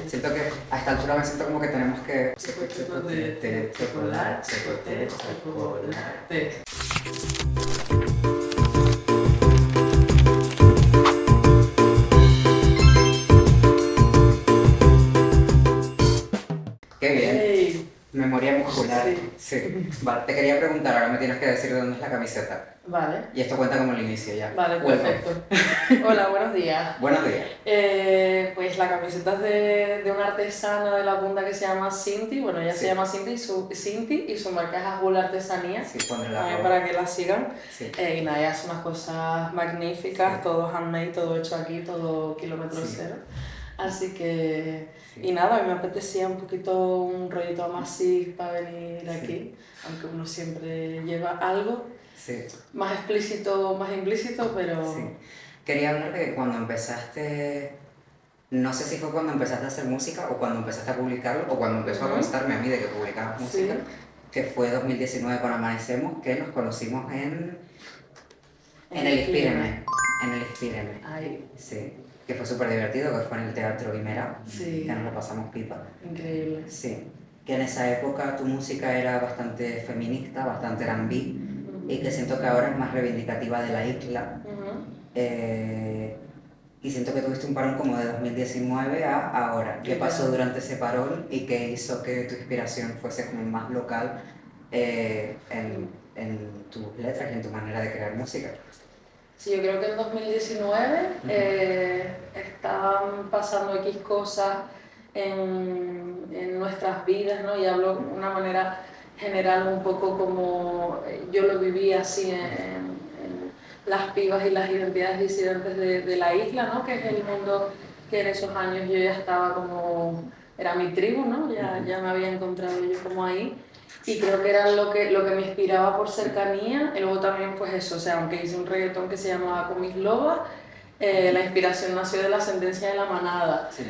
Siento que a esta altura me siento como que tenemos que... Chocolate, chocolate, chocolate. Qué bien. Hey. Memoria muscular. Sí. Sí. Vale, te quería preguntar, ahora me tienes que decir de dónde es la camiseta. Vale. Y esto cuenta como el inicio ya. Vale, Welcome. perfecto. Hola, buenos días. Buenos días. Pues la camiseta es de una artesana de la punta que se llama Cinti. Bueno, ella Sí. se llama Cinti y su marca es Azul Artesanía. Sí, pondré la También ropa. para que la sigan. Sí. Y nada, ella hace unas cosas magníficas, Sí. todo handmade, todo hecho aquí, todo kilómetro Sí. cero. Así que... Sí. Y nada, a mí me apetecía un poquito un rollito más así para venir Sí. aquí, aunque uno siempre lleva algo Sí. más explícito, más implícito, pero... Sí. Quería hablar de que cuando empezaste, no sé si fue cuando empezaste a hacer música o cuando empezaste a publicarlo o cuando empezó a constarme a mí de que publicabas música, Sí. que fue 2019 con Amanecemos, que nos conocimos en el Inspíreme. En el Inspíreme. Ay, Sí, que fue súper divertido, que fue en el Teatro Guimera, sí, que nos lo pasamos pipa. increíble. Sí, que en esa época tu música era bastante feminista, bastante R&B, y que siento que ahora es más reivindicativa de la isla. Y siento que tuviste un parón como de 2019 a ahora. ¿Qué pasó durante ese parón y qué hizo que tu inspiración fuese como más local en tus letras y en tu manera de crear música? Sí, yo creo que en 2019 estaban pasando X cosas en nuestras vidas, ¿no? Y hablo de una manera general un poco como yo lo viví así en las pibas y las identidades disidentes de la isla, ¿no? Que es el mundo que en esos años yo ya estaba como, era mi tribu, ¿no? Ya me había encontrado yo como ahí. Y creo que era lo que me inspiraba por cercanía, y luego también pues eso, o sea, aunque hice un reggaetón que se llamaba Con mis lobas, la inspiración nació de la sentencia de la manada. Sí.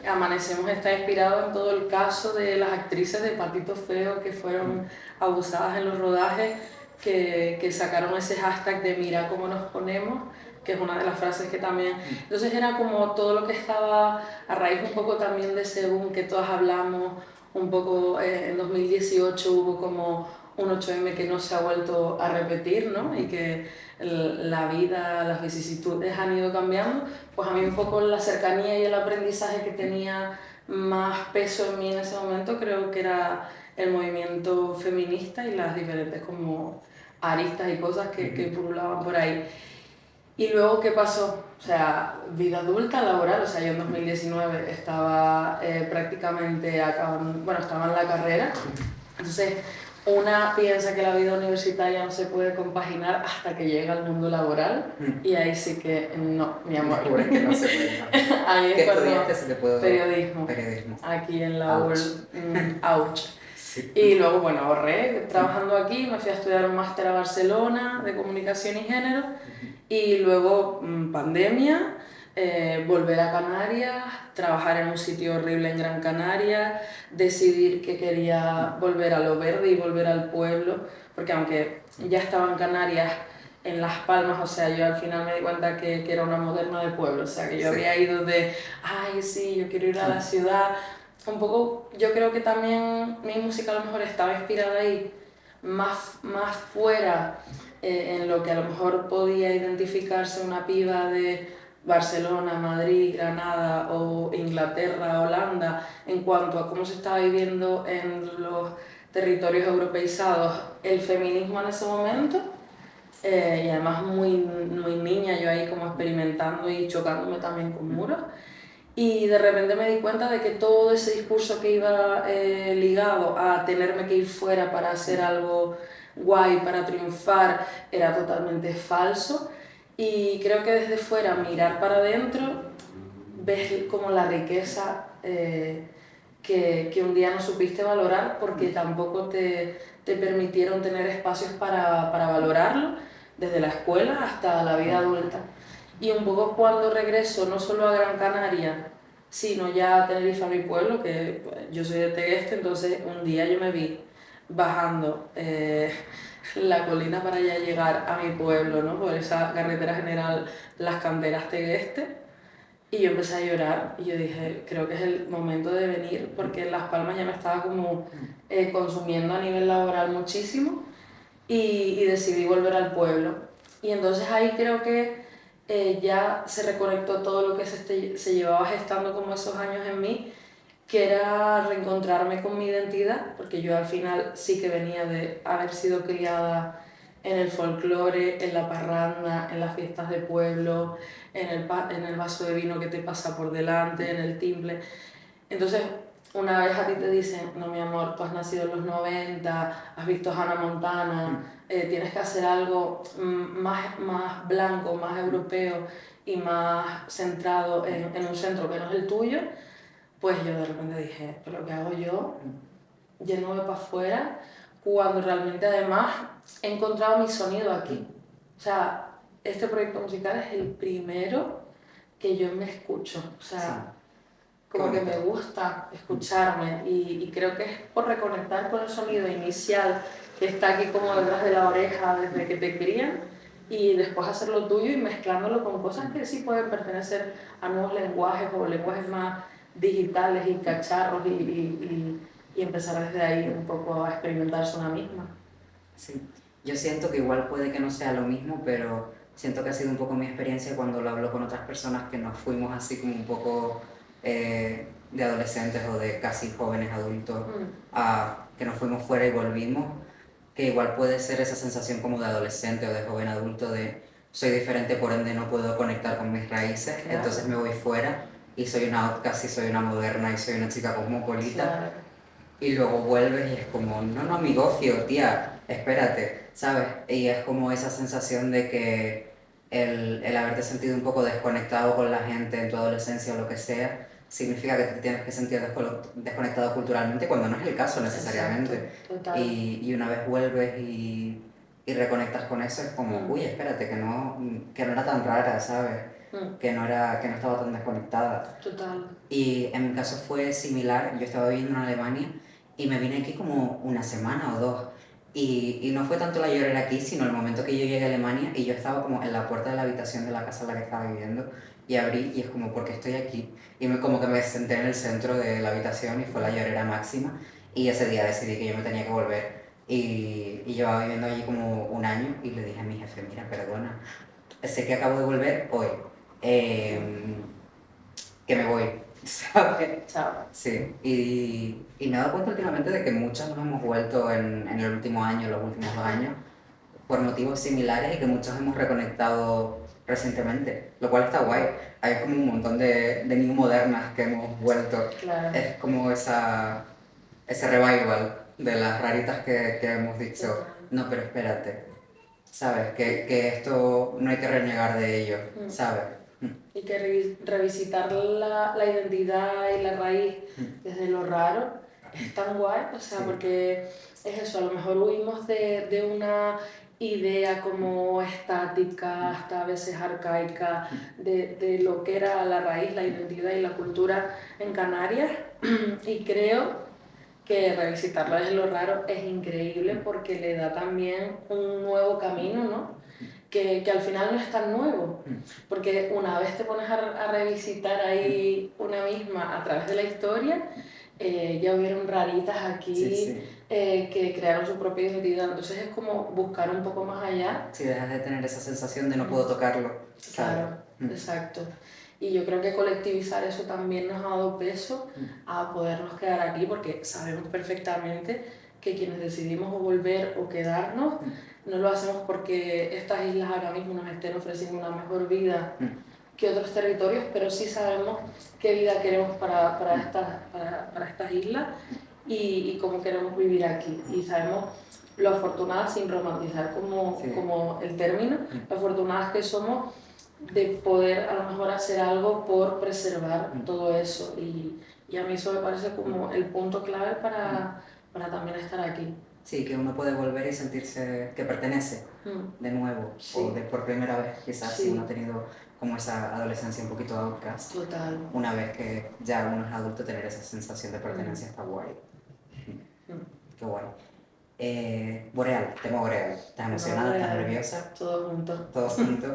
Amanecemos está inspirado en todo el caso de las actrices de Patito Feo que fueron abusadas en los rodajes, que sacaron ese hashtag de mira cómo nos ponemos, que es una de las frases que también... Entonces era como todo lo que estaba a raíz un poco también de ese boom que todas hablamos, un poco en 2018 hubo como un 8M que no se ha vuelto a repetir, ¿no? Y que la vida, las vicisitudes han ido cambiando, pues a mí un poco la cercanía y el aprendizaje que tenía más peso en mí en ese momento creo que era el movimiento feminista y las diferentes como aristas y cosas que pululaban por ahí. Y luego, ¿qué pasó? O sea, vida adulta, laboral, o sea, yo en 2019 estaba prácticamente acabando, bueno, estaba en la carrera, entonces una piensa que la vida universitaria no se puede compaginar hasta que llega al mundo laboral y ahí sí que no, mi amor. Descubres que no se puede. ¿No? Ahí ¿Qué es cuando estudiaste si te puedo...? periodismo, Periodismo. aquí en la Ouch. ouch. Sí. Y luego, bueno, ahorré trabajando aquí, me fui a estudiar un máster a Barcelona de comunicación y género y luego pandemia, volver a Canarias, trabajar en un sitio horrible en Gran Canaria, decidir que quería volver a lo verde y volver al pueblo, porque aunque ya estaba en Canarias, en Las Palmas, o sea, yo al final me di cuenta que era una moderna de pueblo, o sea, que yo Sí. había ido de, ay, sí, yo quiero ir a la ciudad. Un poco, yo creo que también mi música a lo mejor estaba inspirada ahí, más fuera, en lo que a lo mejor podía identificarse una piba de Barcelona, Madrid, Granada o Inglaterra, Holanda, en cuanto a cómo se estaba viviendo en los territorios europeizados el feminismo en ese momento. Y además muy niña, yo ahí como experimentando y chocándome también con muros. Y de repente me di cuenta de que todo ese discurso que iba ligado a tenerme que ir fuera para hacer algo guay, para triunfar, era totalmente falso. Y creo que desde fuera, mirar para adentro, ves como la riqueza que un día no supiste valorar porque tampoco te permitieron tener espacios para valorarlo, desde la escuela hasta la vida adulta. Y un poco cuando regreso, no solo a Gran Canaria, sino ya a Tenerife, a mi pueblo, que pues, yo soy de Tegueste, entonces un día yo me vi bajando la colina para ya llegar a mi pueblo, ¿no? Por esa carretera general Las Canteras Tegueste, Y yo empecé a llorar y yo dije, creo que es el momento de venir porque Las Palmas ya me estaba como consumiendo a nivel laboral muchísimo y decidí volver al pueblo. Y entonces ahí creo que ya se reconectó todo lo que se llevaba gestando como esos años en mí, que era reencontrarme con mi identidad, porque yo al final sí que venía de haber sido criada en el folclore, en la parranda, en las fiestas de pueblo, en el vaso de vino que te pasa por delante, en el timple. Entonces, una vez a ti te dicen, no mi amor, tú has nacido en los 90, has visto Hannah Montana, tienes que hacer algo más blanco, más europeo y más centrado en un centro que no es el tuyo, pues yo de repente dije, pero ¿qué hago yo yéndome para afuera cuando realmente además he encontrado mi sonido aquí? O sea, este proyecto musical es el primero que yo me escucho, o Sí, sea, qué como que bonito. me gusta escucharme y creo que es por reconectar con el sonido inicial que está aquí como detrás de la oreja desde que te crían y después hacerlo tuyo y mezclándolo con cosas que sí pueden pertenecer a nuevos lenguajes o lenguajes más digitales y cacharros y empezar desde ahí un poco a experimentarse una misma. Sí, yo siento que igual puede que no sea lo mismo, pero siento que ha sido un poco mi experiencia cuando lo hablo con otras personas que nos fuimos así como un poco de adolescentes o de casi jóvenes adultos, a que nos fuimos fuera y volvimos, que igual puede ser esa sensación como de adolescente o de joven adulto de soy diferente, por ende no puedo conectar con mis raíces, Claro. entonces me voy fuera y soy una outcast y soy una moderna y soy una chica cosmopolita. Claro. Y luego vuelves y es como, no, no, mi gofio, tía, espérate, ¿sabes? Y es como esa sensación de que el haberte sentido un poco desconectado con la gente en tu adolescencia o lo que sea, significa que te tienes que sentir desconectado culturalmente cuando no es el caso necesariamente. Exacto, total. Y una vez vuelves y reconectas con eso, es como, uy, espérate, que no era tan rara, ¿sabes? Que no estaba tan desconectada. Total. Y en mi caso fue similar, yo estaba viviendo en Alemania y me vine aquí como una semana o dos. Y no fue tanto la llorera aquí, sino el momento que yo llegué a Alemania y yo estaba como en la puerta de la habitación de la casa en la que estaba viviendo y abrí y es como, ¿por qué estoy aquí? Y como que me senté en el centro de la habitación y fue la llorera máxima y ese día decidí que yo me tenía que volver. Y llevaba viviendo allí como un año y le dije a mi jefe, mira, perdona, sé que acabo de volver hoy, que me voy, ¿sabes? Chao. Sí, y me he dado cuenta últimamente de que muchos nos hemos vuelto en el último año, los últimos 2 años, por motivos similares y que muchos hemos reconectado recientemente, lo cual está guay. Hay como un montón de new modernas que hemos vuelto. Claro. Es como ese revival de las raritas que hemos dicho, no, pero espérate, ¿sabes? Que esto no hay que renegar de ello, ¿sabes? Y que revisitar la identidad y la raíz desde lo raro es tan guay, o sea, Sí. porque es eso, a lo mejor huimos de una idea como estática, hasta a veces arcaica, de lo que era la raíz, la identidad y la cultura en Canarias, y creo que revisitarla desde lo raro es increíble porque le da también un nuevo camino, ¿no? Que al final no es tan nuevo, porque una vez te pones a revisitar ahí una misma a través de la historia, ya hubieron raritas aquí Sí, sí. Que crearon su propia identidad, entonces es como buscar un poco más allá. Si dejas de tener esa sensación de no puedo tocarlo, ¿sabes? Claro, exacto. Y yo creo que colectivizar eso también nos ha dado peso a podernos quedar aquí porque sabemos perfectamente que quienes decidimos o volver o quedarnos no lo hacemos porque estas islas ahora mismo nos estén ofreciendo una mejor vida que otros territorios, pero sí sabemos qué vida queremos para estas islas y cómo queremos vivir aquí. Y sabemos lo afortunadas, sin romantizar como el término, lo afortunadas que somos de poder a lo mejor hacer algo por preservar todo eso. Y a mí eso me parece como el punto clave para también estar aquí. Sí, que uno puede volver y sentirse que pertenece de nuevo, Sí. o de por primera vez, quizás Sí. si uno ha tenido como esa adolescencia un poquito outcast. Total. Una vez que ya uno es adulto, tener esa sensación de pertenencia está guay. Qué guay. Boreal, tema Boreal. ¿Estás emocionada? ¿Estás nerviosa? Todo junto. Todo junto.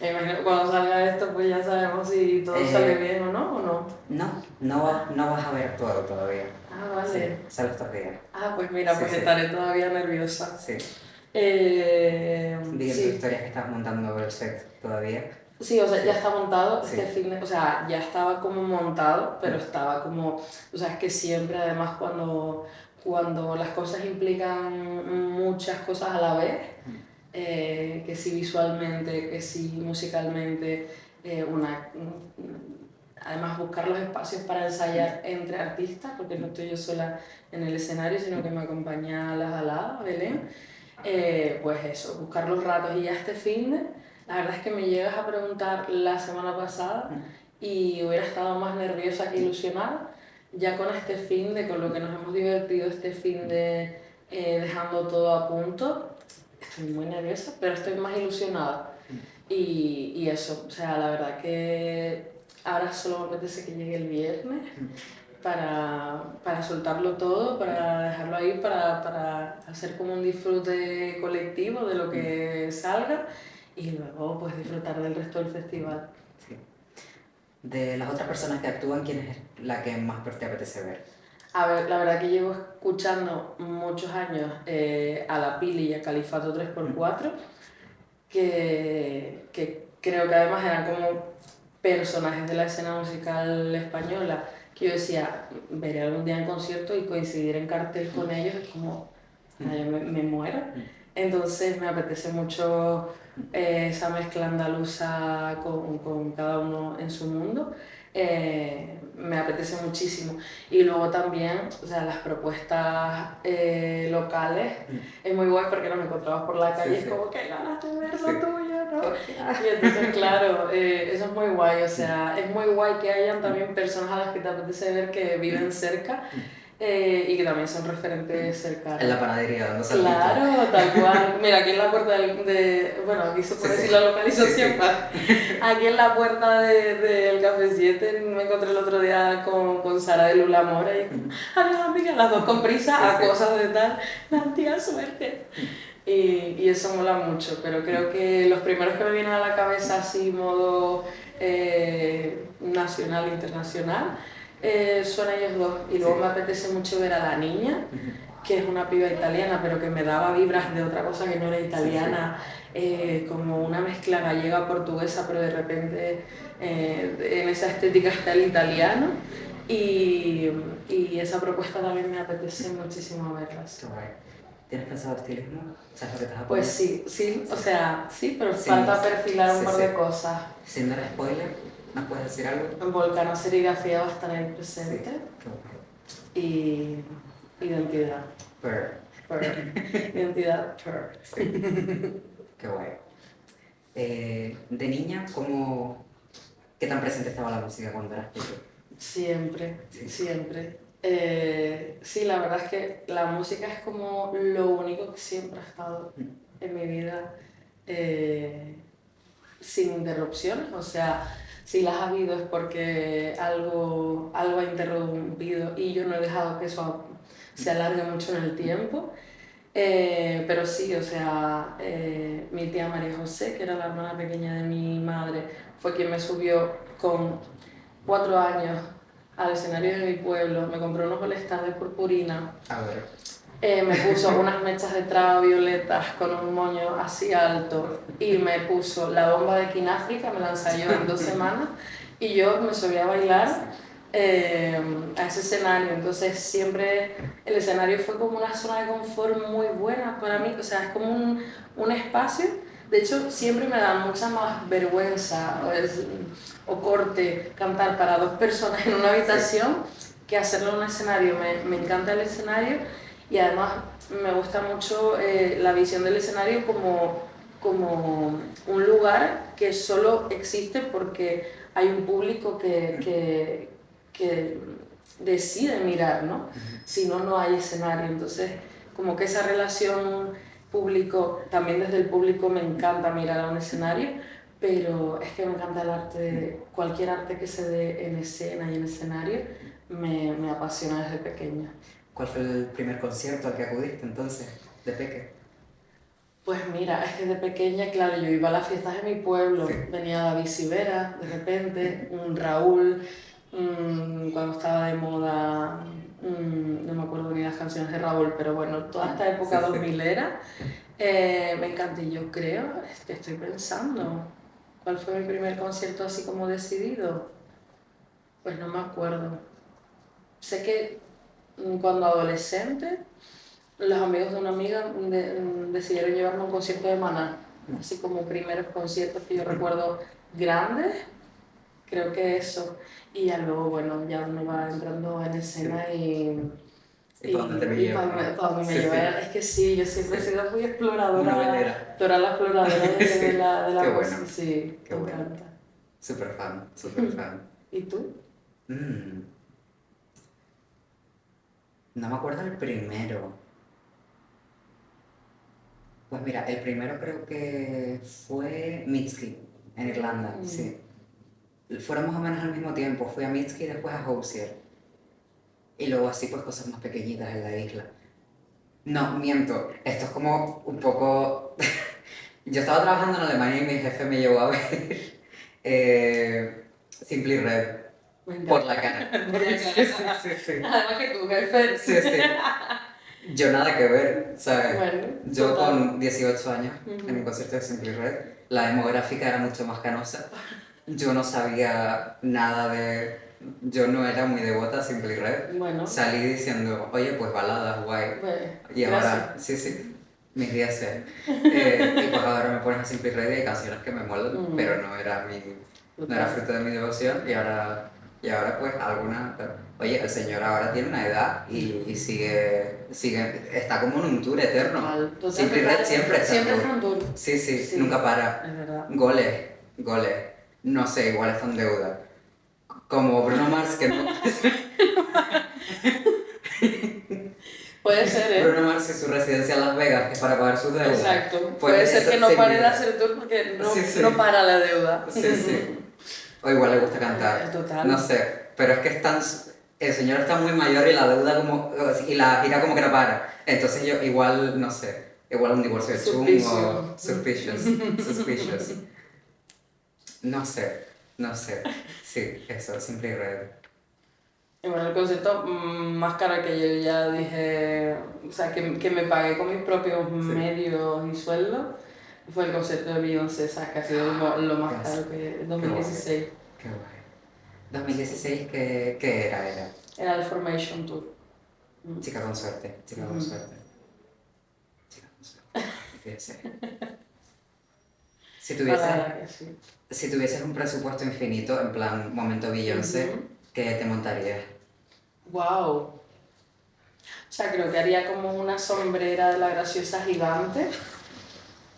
Me imagino que cuando salga esto, pues ya sabemos si todo sale bien o no. No vas a haber actuado todavía. Ah, vale. Sí, sale estos días. Ah, pues mira, Sí, pues sí. estaré todavía nerviosa. Sí. Vi en tus Sí. historias que estás montando el set todavía. Sí, o sea, ya está montado Sí. este fin de, o sea, ya estaba como montado, pero estaba como, o sea, es que siempre además cuando las cosas implican muchas cosas a la vez, que si visualmente, que si musicalmente, además buscar los espacios para ensayar entre artistas, porque no estoy yo sola en el escenario, sino que me acompaña la Jalada, Belén, pues eso, buscar los ratos y ya este fin de, la verdad es que me llegas a preguntar la semana pasada y hubiera estado más nerviosa que ilusionada, ya con este fin de, con lo que nos hemos divertido este fin de dejando todo a punto, estoy muy nerviosa, pero estoy más ilusionada. Y eso, o sea, la verdad que ahora solo me apetece que llegue el viernes para soltarlo todo, para dejarlo ahí, para hacer como un disfrute colectivo de lo que salga y luego pues disfrutar del resto del festival. Sí. De las otras personas que actúan, ¿quién es la que más te apetece ver? A ver, la verdad que llevo escuchando muchos años a La Pili y a Califato 3x4, que creo que además eran como personajes de la escena musical española, que yo decía, veré algún día en concierto y coincidir en cartel con ellos es como, me muero. Entonces me apetece mucho esa mezcla andaluza con cada uno en su mundo. Me apetece muchísimo. Y luego también, o sea, las propuestas locales, es muy guay porque nos encontramos por la calle, Sí, sí. es como que ganas de ver lo Sí. tuyo, ¿no? Y entonces, claro, eso es muy guay, o sea, es muy guay que hayan también personas a las que te apetece ver que viven cerca y que también son referentes cercanos. En la panadería, dando saltitos. Claro, tal cual. Mira, aquí en la puerta bueno, aquí se puede decir la localización. Aquí en la puerta del Café 7 me encontré el otro día con Sara de Lula Mora y adiós amiga, las dos con prisa a cosas de tal, la tía suerte. Y eso mola mucho, pero creo que los primeros que me vienen a la cabeza así modo nacional, internacional, son ellos dos. Y luego me apetece mucho ver a la niña, que es una piba italiana, pero que me daba vibras de otra cosa que no era italiana, como una mezcla gallega-portuguesa, pero de repente en esa estética está el italiano. Y esa propuesta también me apetece muchísimo verlas. ¿Tienes pensado estilismo? ¿Sabes lo que te vas a poner? Pues sí, o sea, sí, pero falta perfilar un par de cosas. Sin dar spoiler, ¿nos puedes decir algo? Volcano Serigrafía va a estar ahí presente. Sí. Y identidad. Identidad. Sí. Qué guay. De niña, ¿qué tan presente estaba la música cuando eras pequeña? Siempre. Sí, la verdad es que la música es como lo único que siempre ha estado en mi vida sin interrupciones, o sea, si las ha habido es porque algo ha interrumpido y yo no he dejado que eso se alargue mucho en el tiempo. Pero sí, o sea, mi tía María José, que era la hermana pequeña de mi madre, fue quien me subió con 4 años al escenario de mi pueblo, me compró unos All-Star de purpurina, me puso unas mechas de traba violetas con un moño así alto y me puso la bomba de Kináfrica, me la ensayó en 2 semanas y yo me subí a bailar a ese escenario. Entonces siempre el escenario fue como una zona de confort muy buena para mí, o sea, es como un espacio. De hecho, siempre me da mucha más vergüenza o corte cantar para 2 personas en una habitación que hacerlo en un escenario. Me encanta el escenario y además me gusta mucho la visión del escenario como un lugar que solo existe porque hay un público que decide mirar, ¿no? Si no, no hay escenario. Entonces, como que esa relación público, también desde el público me encanta mirar a un escenario, pero es que me encanta el arte, cualquier arte que se dé en escena y en escenario, me apasiona desde pequeña. ¿Cuál fue el primer concierto al que acudiste entonces, de peque? Pues mira, es que de pequeña, claro, yo iba a las fiestas de mi pueblo, Sí. venía David Sivera, de repente, un Raúl, cuando estaba de moda, no me acuerdo ni las canciones de Raúl, pero bueno, toda esta época Sí, sí. 2000 era, me encanta y yo creo, es que estoy pensando, ¿cuál fue mi primer concierto así como decidido? Pues no me acuerdo. Sé que cuando adolescente, los amigos de una amiga decidieron llevarme a un concierto de Maná, así como primeros conciertos que yo recuerdo grandes, creo que eso. Y ya luego, bueno, ya uno va entrando en escena ¿Y para dónde te me llevas? para donde me Sí, sí. lleva. Es que sí, yo siempre he Sí. sido muy Una exploradora, velera. toda la exploradora Sí. de la Qué bueno, música, sí, qué me bueno. encanta. Súper fan, súper fan. ¿Y tú? Mm, no me acuerdo el primero. Pues mira, el primero creo que fue Mitski, en Irlanda, Mm. sí. Fueron más o menos al mismo tiempo. Fui a Mitski y después a Hozier. Y luego así pues cosas más pequeñitas en la isla. No, miento. Esto es como un poco... Yo estaba trabajando en Alemania y mi jefe me llevó a ver Simply Red Me por encanta. la cara. Por la Sí, sí, cara. sí, sí. Además que tu jefe. Sí, sí. Yo nada que ver, ¿sabes? Bueno, Yo total. con 18 años, en mi Ujú. concierto de Simply Red, la demográfica era mucho más canosa. Yo no sabía nada de... Yo no era muy devota a Simply Red. Bueno, Salí diciendo, oye, pues baladas, guay. pues, Y gracias. ahora, sí, sí, mis días sé. Y pues ahora me pones a Simply Red y hay canciones que me molan, pero no era no era Total. fruto de mi devoción y ahora pues alguna... Oye, el señor ahora tiene una edad y está como en un tour eterno. Total, total, Simply total. Red siempre está en Siempre está tour. en tour. Sí, sí, Sí, nunca para. es verdad. Goles, goles. No sé, igual está en deuda. Como Bruno Mars, que no... Puede ser, ¿eh? Bruno Mars y su residencia en Las Vegas, que es para pagar sus deudas. Exacto. Pues Puede ser eso que no sí, pare de mira. hacer tour porque no, Sí, sí. no para la deuda. Sí, sí. O igual le gusta cantar. Total. No sé, pero es que el señor está muy mayor y la deuda como... y la gira como que no para. Entonces yo igual, no sé, igual un divorcio de chungo, suspicious, suspicious. No sé, no sé. Sí, eso, Simply Red. Y bueno, el concepto más caro que yo ya dije, o sea, que me pagué con mis propios medios y sueldos, fue el concepto de Beyoncé, ¿sabes? Que ha sido lo más caro que en 2016. Qué guay. 2016, ¿qué era? Era el Formation Tour. Chica con suerte, chica con suerte. Chica con suerte. Fíjese. Si La tuvieses, verdad que sí. si tuvieses un presupuesto infinito, en plan momento Beyoncé, ¿qué te montarías? Wow. O sea, creo que haría como una sombrera de la graciosa gigante,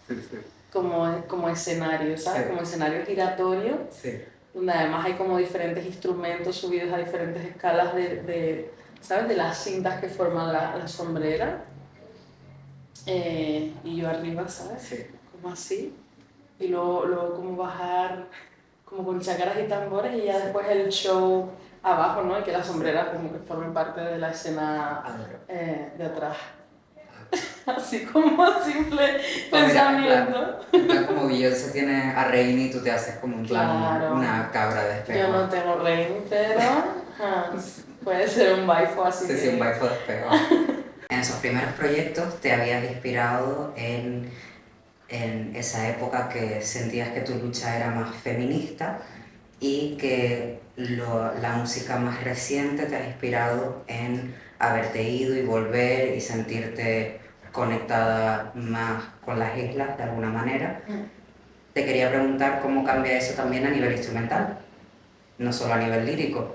Sí, sí. como escenario, ¿sabes? Sí. Como escenario giratorio, Sí. donde además hay como diferentes instrumentos subidos a diferentes escalas ¿sabes? De las cintas que forman la sombrera. Y yo arriba, ¿sabes? Sí. Como así. Y luego como bajar, como con chacaras y tambores, y ya después el show abajo, ¿no? Y que la sombrera como que forme parte de la escena de atrás. Así como simple Pues mira, pensamiento. en plan como Beyoncé tiene a Rain y tú te haces como un plan, Claro. una cabra de espejo. Yo no tengo rain, pero puede ser un baifo así. Sí, que... sí, un baifo de espejo. En esos primeros proyectos te habías inspirado en esa época que sentías que tu lucha era más feminista y que la música más reciente te ha inspirado en haberte ido y volver y sentirte conectada más con las islas de alguna manera. Te quería preguntar cómo cambia eso también a nivel instrumental, no solo a nivel lírico,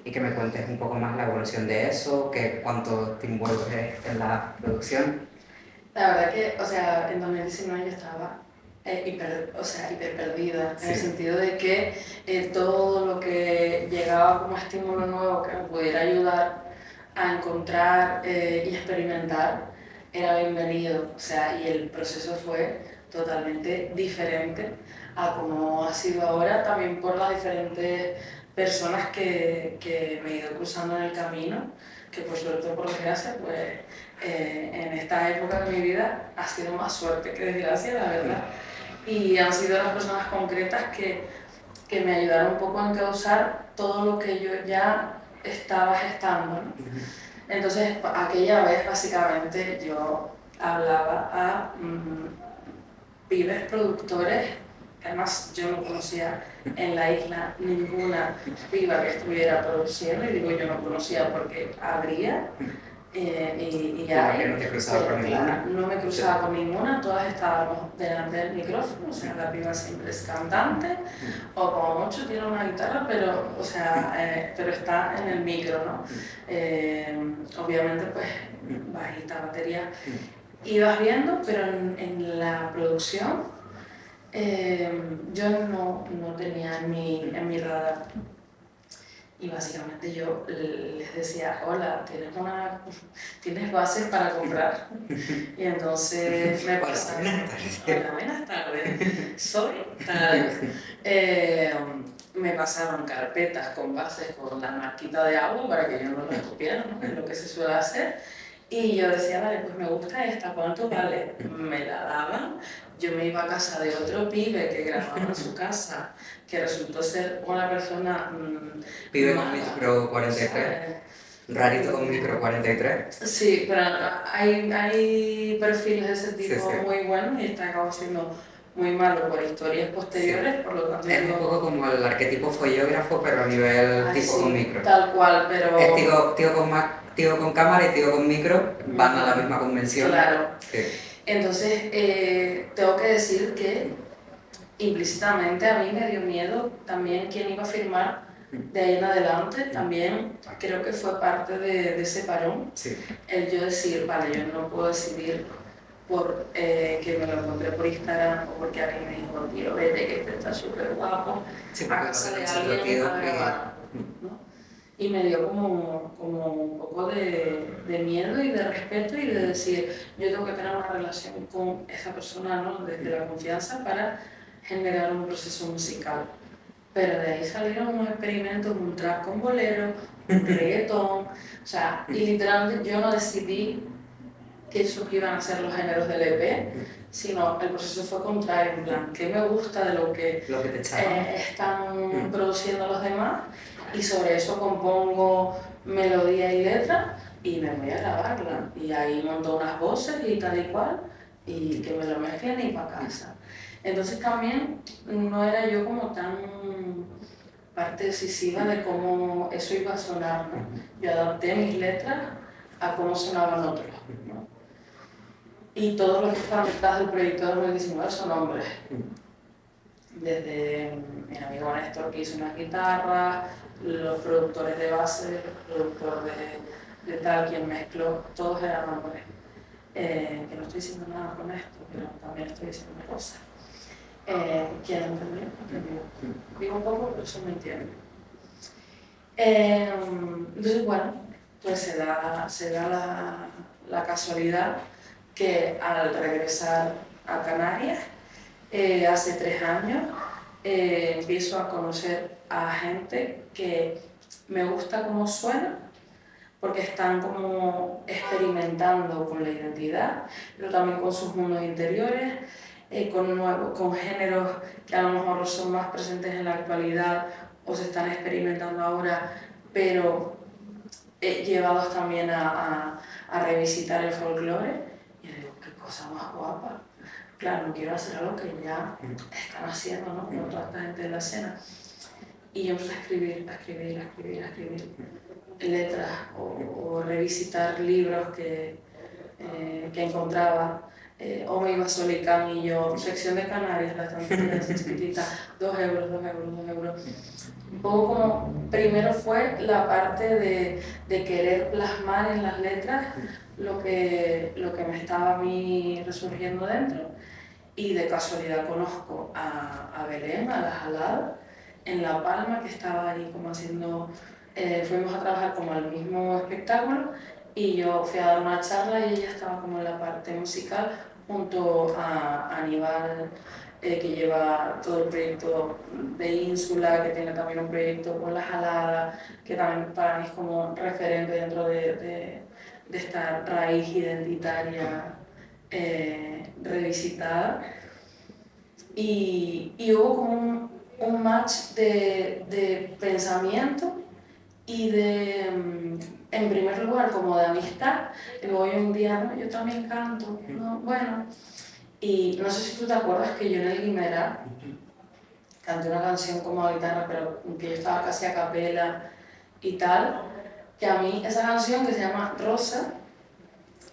y que me cuentes un poco más la evolución de eso, que cuánto te envuelves en la producción. La verdad que, o sea, en 2019 yo estaba hiper perdida, en el sentido de que todo lo que llegaba como estímulo nuevo que me pudiera ayudar a encontrar y experimentar era bienvenido. O sea, y el proceso fue totalmente diferente a como ha sido ahora, también por las diferentes personas que me he ido cruzando en el camino, que por suerte o por desgracia, pues en esta época de mi vida ha sido más suerte que desgracia, la verdad. Y han sido las personas concretas que me ayudaron un poco a encauzar todo lo que yo ya estaba gestando, ¿no? Entonces, aquella vez básicamente yo hablaba a pibes productores, que además yo no conocía en la isla ninguna piba que estuviera produciendo, y digo yo no conocía porque habría, y Claro, que hay, no te cruzaba con ninguna. no me cruzaba con ninguna, todas estábamos delante del micrófono, o sea, la piba siempre es cantante, o como mucho tiene una guitarra, pero, o sea, pero está en el micro, ¿no? Obviamente, pues, bajita, batería, ibas viendo, pero en la producción yo no tenía en mi radar. Y básicamente yo les decía, hola, ¿tienes bases para comprar? Y entonces me pasaron, hola, buenas tardes, soy tal. Me pasaron carpetas con bases con la marquita de agua para que yo no las copiara, ¿no? Es lo que se suele hacer. Y yo decía, vale, pues me gusta esta, ¿cuánto vale? Me la daban, yo me iba a casa de otro pibe que grababa en su casa, que resultó ser una persona Pibe con mala, micro 43, ¿sabes? rarito con micro 43. Sí, pero hay perfiles de ese tipo Sí, sí. muy buenos y está acabado siendo muy malo por historias posteriores, por lo tanto Es un poco como el arquetipo follógrafo, pero a nivel ay, tipo sí, con micro. tal cual, pero Es tío con cámara y tío con micro, van a la misma convención. claro. Sí. Entonces, tengo que decir que implícitamente a mí me dio miedo también quién iba a firmar de ahí en adelante. También creo que fue parte de ese parón, Sí. el yo decir, vale, yo no puedo decidir por que me lo encontré por Instagram o porque alguien me dijo, tío, vete, que este está súper guapo, Sí, a casa de alguien a grabar, ¿no? Y me dio como un poco de miedo y de respeto y de decir, yo tengo que tener una relación con esa persona, ¿no? Desde la confianza para generar un proceso musical. Pero de ahí salieron unos experimentos, un trap con bolero, un reggaetón, o sea, y literalmente yo no decidí que esos iban a ser los géneros del EP, sino el proceso fue contrario, en plan, ¿qué me gusta de lo que te están produciendo los demás? Y sobre eso compongo melodía y letra y me voy a grabarla. Y ahí monto unas voces y tal y cual, y que me lo mezclen y para casa. Entonces también no era yo como tan parte decisiva de cómo eso iba a sonar, ¿no? Yo adapté mis letras a cómo sonaban otros, ¿no? Y todos los que están detrás del proyecto de 2019 son hombres. Desde mi amigo Néstor, que hizo unas guitarras, los productores de base, el productor de tal, quien mezcló, todos eran hombres. Que no estoy diciendo nada con esto, pero también estoy diciendo una cosa. ¿Quién entendió? Digo un poco, pero eso me entiende. Entonces, bueno, pues se da la casualidad que al regresar a Canarias, hace 3 años, empiezo a conocer a gente que me gusta cómo suena, porque están como experimentando con la identidad, pero también con sus mundos interiores, con géneros que a lo mejor son más presentes en la actualidad o se están experimentando ahora, pero llevados también a revisitar el folclore. Y yo digo, qué cosa más guapa. Claro, no quiero hacer algo que ya están haciendo, ¿no? Con toda esta gente en la escena. Y yo empecé a escribir letras o revisitar libros que encontraba. O me iba a Solicán y yo, sección de Canarias, la estantería chiquitita, 2 euros, 2 euros, 2 euros. Un poco como, primero fue la parte de querer plasmar en las letras lo que me estaba a mí resurgiendo dentro, y de casualidad conozco a Belén, a la Jalada, en La Palma, que estaba ahí como haciendo, fuimos a trabajar como al mismo espectáculo, y yo fui a dar una charla y ella estaba como en la parte musical junto a Aníbal que lleva todo el proyecto de Ínsula, que tiene también un proyecto con La Jalada, que también para mí es como referente dentro de esta raíz identitaria revisitada. Y hubo como un match de pensamiento y de, en primer lugar, como de amistad. Digo, hoy un día, ¿no? Yo también canto, ¿no? Bueno, y no sé si tú te acuerdas que yo en el Guimerá canté una canción como a guitarra, pero que yo estaba casi a capela y tal, que a mí esa canción que se llama Rosa,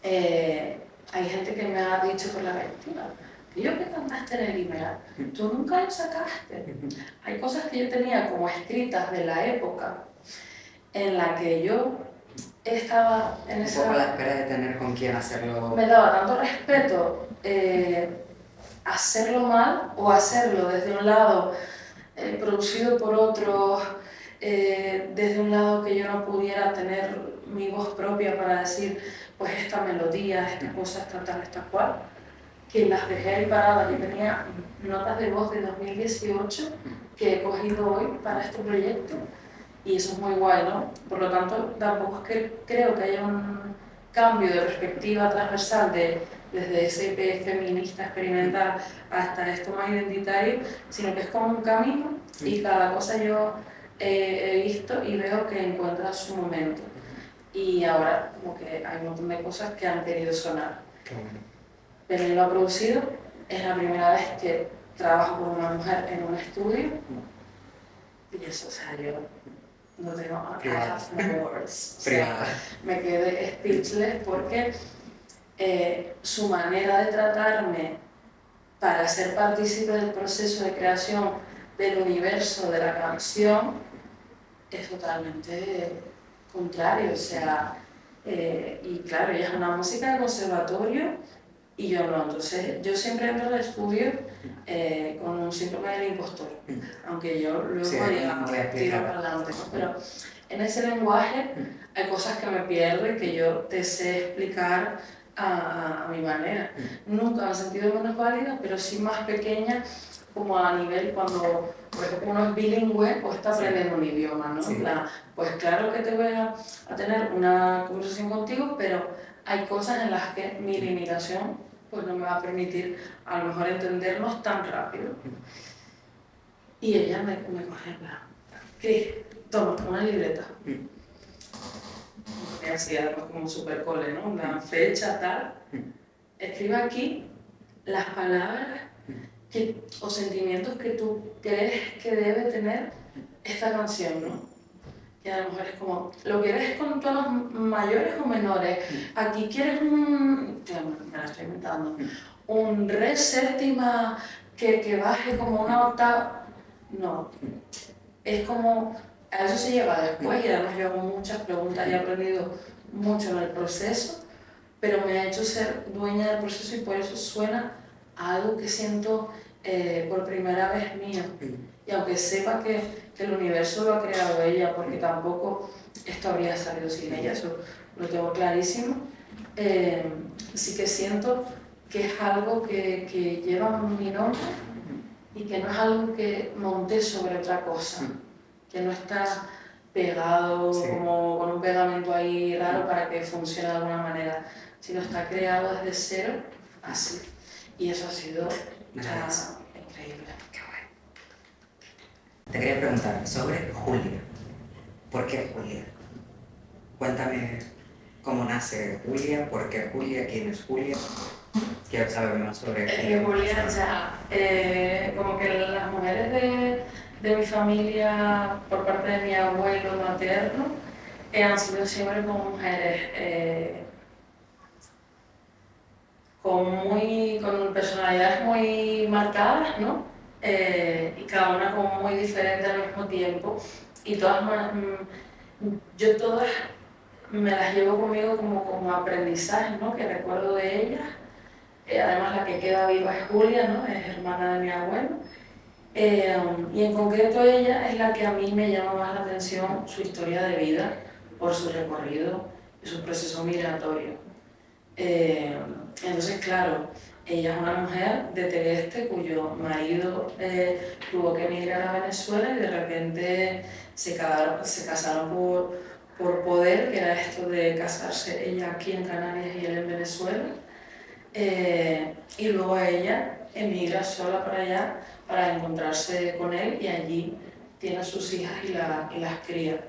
hay gente que me ha dicho por la vecina, que yo que cantaste en el Guimerá, tú nunca lo sacaste. Hay cosas que yo tenía como escritas de la época en la que yo estaba en esa... Un poco a la espera de tener con quién hacerlo. Me daba tanto respeto hacerlo mal o hacerlo desde un lado producido por otros, desde un lado que yo no pudiera tener mi voz propia para decir, pues esta melodía, esta cosa, esta tal, esta cual, que las dejé ahí paradas. Yo tenía notas de voz de 2018 que he cogido hoy para este proyecto y eso es muy guay, ¿no? Por lo tanto, tampoco es que creo que haya un cambio de perspectiva transversal desde ese EP feminista experimental hasta esto más identitario, sino que es como un camino y cada cosa yo he visto y veo que encuentra su momento. Y ahora como que hay un montón de cosas que han querido sonar. Belén lo ha producido, es la primera vez que trabajo con una mujer en un estudio y eso, o sea, yo no tengo, I have no words. O sea, me quedé speechless porque su manera de tratarme para ser partícipe del proceso de creación del universo de la canción es totalmente contrario. O sea, y claro, ella es una música de conservatorio y yo no. Entonces, yo siempre entro al estudio con un síndrome del impostor, aunque yo luego Sí, tiro para adelante, ¿no? Pero en ese lenguaje hay cosas que me pierdo y que yo te sé explicar a mi manera. Nunca me he sentido menos válida, pero sí más pequeña, como a nivel cuando por ejemplo, uno es bilingüe o está aprendiendo un idioma, ¿no? Sí. Pues claro que te voy a tener una conversación contigo, pero hay cosas en las que mi limitación pues no me va a permitir a lo mejor entendernos tan rápido. Y ella me coge en plan, ¿qué? Toma, una libreta. Y así, además como súper cole, ¿no? Una fecha, tal. Escriba aquí las palabras o sentimientos que tú crees que debe tener esta canción, ¿no? Que a lo mejor es como, ¿lo quieres con tonos mayores o menores? Aquí quieres me la estoy inventando, un re séptima que baje como una octava. No, es como, a eso se llega después y además yo hago muchas preguntas y he aprendido mucho en el proceso, pero me ha hecho ser dueña del proceso y por eso suena a algo que siento por primera vez mío. Y aunque sepa que el universo lo ha creado ella, porque tampoco esto habría salido sin ella, eso lo tengo clarísimo, sí que siento que es algo que lleva mi nombre y que no es algo que monté sobre otra cosa, que no está pegado como con un pegamento ahí raro para que funcione de alguna manera, sino está creado desde cero, así. Y eso ha sido increíble. Qué bueno. Te quería preguntar sobre Julia. ¿Por qué Julia? Cuéntame cómo nace Julia, por qué Julia, quién es Julia. Quiero saber más sobre Julia. Julia, o sea, como que las mujeres de mi familia, por parte de mi abuelo materno, han sido siempre como mujeres con personalidades muy marcadas, ¿no? Y cada una como muy diferente al mismo tiempo. Y todas, yo todas me las llevo conmigo como aprendizaje, ¿no? Que recuerdo de ellas. Además la que queda viva es Julia, ¿no? Es hermana de mi abuelo. Y en concreto ella es la que a mí me llama más la atención, su historia de vida, por su recorrido y su proceso migratorio. Entonces, claro, Ella es una mujer de Tegueste cuyo marido tuvo que emigrar a Venezuela y de repente se casaron por poder, que era esto de casarse ella aquí en Canarias y él en Venezuela. Y luego ella emigra sola para allá para encontrarse con él y allí tiene a sus hijas y las cría.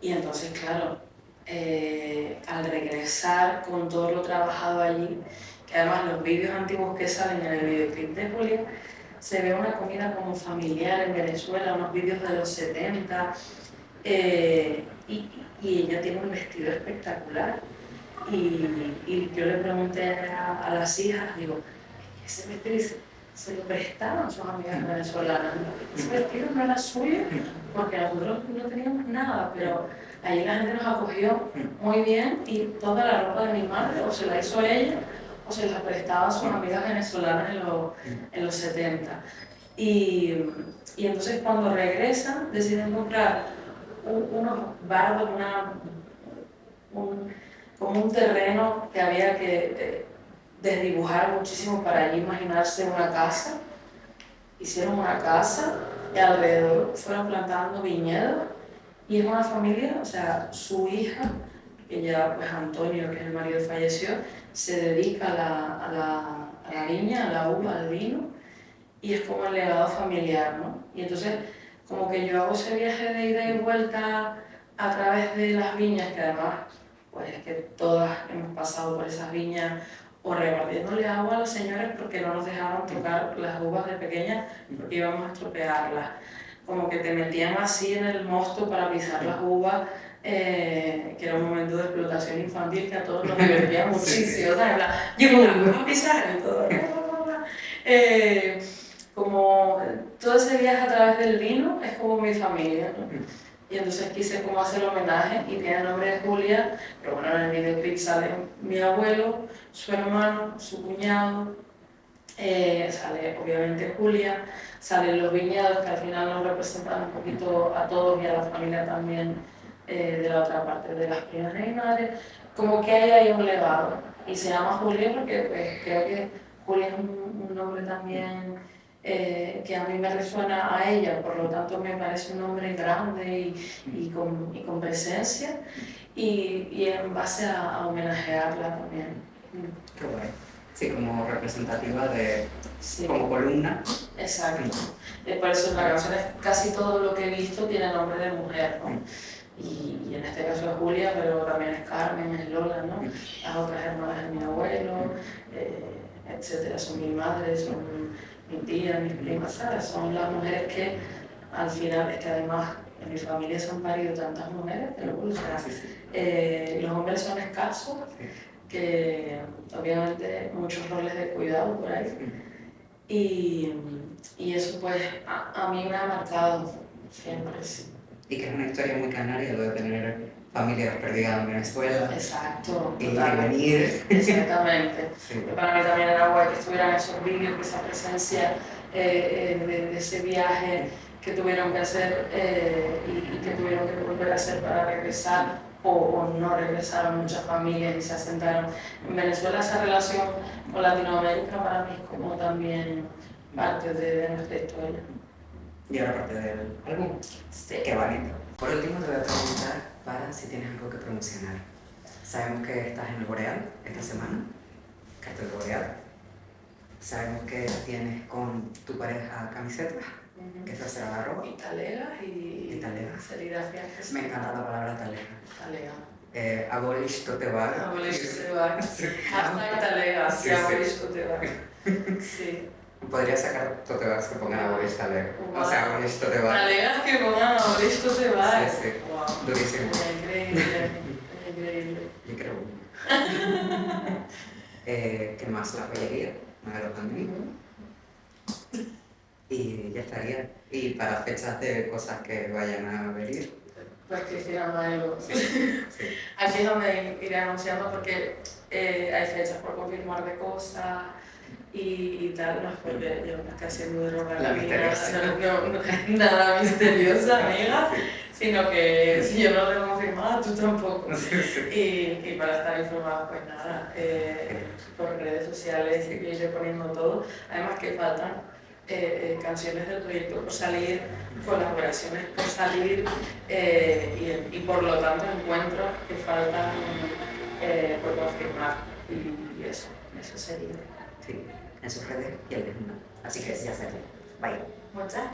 Y entonces, claro, al regresar con todo lo trabajado allí, que además los vídeos antiguos que salen en el videoclip de Julia, se ve una comida como familiar en Venezuela, unos vídeos de los 70, y ella tiene un vestido espectacular. Y yo le pregunté a las hijas, digo, ese vestido se lo prestaron sus amigas venezolanas, ese vestido no era suyo, porque nosotros no teníamos nada, pero allí la gente nos acogió muy bien y toda la ropa de mi madre o se la hizo ella o se la prestaba a sus amigas venezolanas en los 70. Y entonces cuando regresan deciden comprar unos bardos, como un terreno que había que desdibujar muchísimo para allí imaginarse una casa. Hicieron una casa y alrededor fueron plantando viñedos y es una familia, o sea, su hija, que ya pues Antonio, que es el marido, falleció, se dedica a la viña, a la uva, al vino y es como el legado familiar, ¿no? Y entonces como que yo hago ese viaje de ida y vuelta a través de las viñas, que además pues es que todas hemos pasado por esas viñas o repartiéndole agua a los señores porque no nos dejaban tocar las uvas de pequeñas porque íbamos a estropearlas. Como que te metían así en el mosto para pisar las uvas, que era un momento de explotación infantil que a todos nos divertía muchísimo. ¿Sabes? Yo vamos a pisar y todo. Como todo ese viaje a través del vino es como mi familia, ¿no? Y entonces quise como hacer el homenaje y tiene el nombre de Julia, pero bueno, en el videoclip sale mi abuelo, su hermano, su cuñado, sale obviamente Julia, salen los viñedos que al final nos representan un poquito a todos y a la familia también de la otra parte de las primas de mi madre, como que hay ahí un legado y se llama Julia porque pues, creo que Julia es un nombre también que a mí me resuena a ella, por lo tanto me parece un nombre grande y con presencia y en base a homenajearla también. Qué guay. Sí, como representativa de, sí. Como columna. Exacto. Por eso la canción es casi todo lo que he visto tiene nombre de mujer, ¿no? Y en este caso es Julia, pero también es Carmen, es Lola, ¿no? Las otras hermanas de mi abuelo, etcétera. Son mi madre, son mi tía, mis primas, ¿sabes? Son las mujeres que al final, es que además en mi familia se han parido tantas mujeres, te lo juro, o sea, los hombres son escasos, que obviamente muchos roles de cuidado por ahí. Y eso pues a mí me ha marcado siempre, sí. Y que es una historia muy canaria lo de tener familias perdidas en Venezuela. Exacto. Y venir. Exactamente. Sí. Para mí también era guay que estuvieran esos vídeos, esa presencia de ese viaje que tuvieron que hacer y que tuvieron que volver a hacer para regresar o no regresaron muchas familias y se asentaron. En Venezuela esa relación con Latinoamérica para mí es como también parte de nuestra historia. Y ahora parte del álbum. Sí. Qué bonito. Por último te voy a preguntar para si tienes algo que promocionar. Sabemos que estás en el Boreal esta semana, Castel Boreal. Sabemos que tienes con tu pareja camisetas, que se hace a ropa. Y talegas y serigrafías. Me encanta la palabra talega. Talega. Abolish tote bag. Abolish tote bag. Hashtag talegas, Sí, abolish tote bag. Sí. Podría sacar tote bags que pongan abolish talega. O sea, abolish tote bag. Talegas que pongan abolish tote bag. Sí, sí. Wow. Durísimo. Increíble. Increíble. Increíble. ¿Qué más? La joyería. Madero también. Y ya estaría. Y para fechas de cosas que vayan a venir. Pues Cristina Madero. Sí, sí. Aquí es donde iré anunciando porque hay fechas por confirmar de cosas y tal, no es porque yo me estoy haciendo de robar La misteriosa. nada misteriosa, amiga. sino que si yo no lo tengo firmada, tú tampoco. Sí, sí. Y para estar informados, pues nada, por redes sociales y iré poniendo todo. Además que faltan canciones del proyecto por salir, colaboraciones por salir y por lo tanto encuentros que faltan por confirmar. Y eso sería. Sí, en sus redes y el de Así que ya sabes. Bye. Muchas